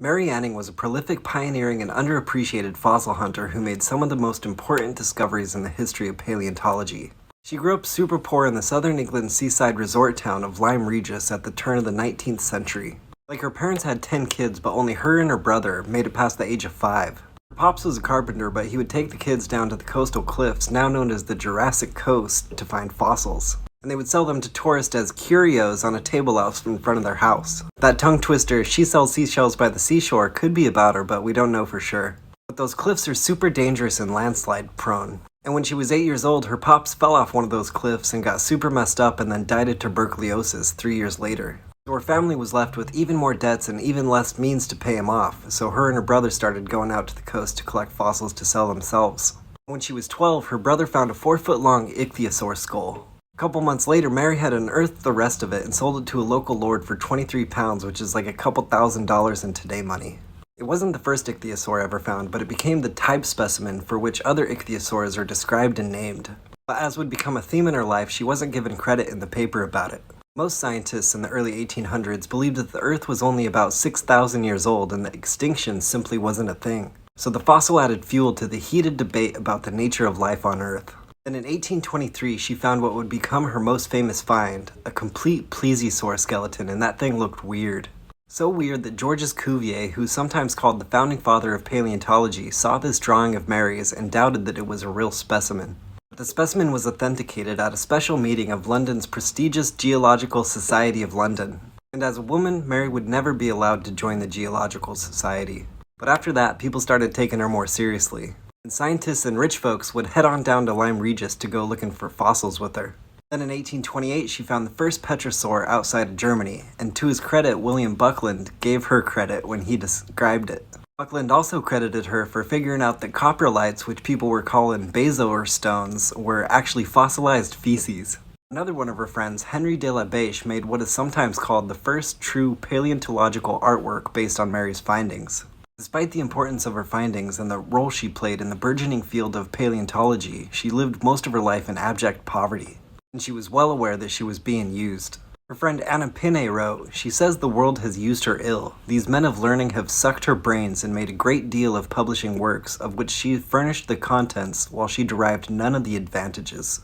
Mary Anning was a prolific, pioneering, and underappreciated fossil hunter who made some of the most important discoveries in the history of paleontology. She grew up super poor in the southern England seaside resort town of Lyme Regis at the turn of the 19th century. Like, her parents had 10 kids, but only her and her brother made it past the age of 5. Her pops was a carpenter, but he would take the kids down to the coastal cliffs, now known as the Jurassic Coast, to find fossils. And they would sell them to tourists as curios on a table out in front of their house. That tongue twister, "she sells seashells by the seashore," could be about her, but we don't know for sure. But those cliffs are super dangerous and landslide prone. And when she was 8 years old, her pops fell off one of those cliffs and got super messed up and then died of tuberculosis 3 years later. So her family was left with even more debts and even less means to pay him off, so her and her brother started going out to the coast to collect fossils to sell themselves. When she was 12, her brother found a 4-foot-long ichthyosaur skull. A couple months later, Mary had unearthed the rest of it and sold it to a local lord for 23 pounds, which is like a couple $1,000s in today money. It wasn't the first ichthyosaur ever found, but it became the type specimen for which other ichthyosaurs are described and named. But as would become a theme in her life, she wasn't given credit in the paper about it. Most scientists in the early 1800s believed that the Earth was only about 6,000 years old and that extinction simply wasn't a thing. So the fossil added fuel to the heated debate about the nature of life on Earth. Then in 1823, she found what would become her most famous find, a complete plesiosaur skeleton, and that thing looked weird. So weird that Georges Cuvier, who's sometimes called the founding father of paleontology, saw this drawing of Mary's and doubted that it was a real specimen. But the specimen was authenticated at a special meeting of London's prestigious Geological Society of London. And as a woman, Mary would never be allowed to join the Geological Society. But after that, people started taking her more seriously. And scientists and rich folks would head on down to Lyme Regis to go looking for fossils with her. Then in 1828, she found the first petrosaur outside of Germany, and to his credit, William Buckland gave her credit when he described it. Buckland also credited her for figuring out that coprolites, which people were calling bezoar stones, were actually fossilized feces. Another one of her friends, Henry de la Beche, made what is sometimes called the first true paleontological artwork based on Mary's findings. Despite the importance of her findings and the role she played in the burgeoning field of paleontology, she lived most of her life in abject poverty, and she was well aware that she was being used. Her friend Anna Pinney wrote, "She says the world has used her ill. These men of learning have sucked her brains and made a great deal of publishing works, of which she furnished the contents, while she derived none of the advantages."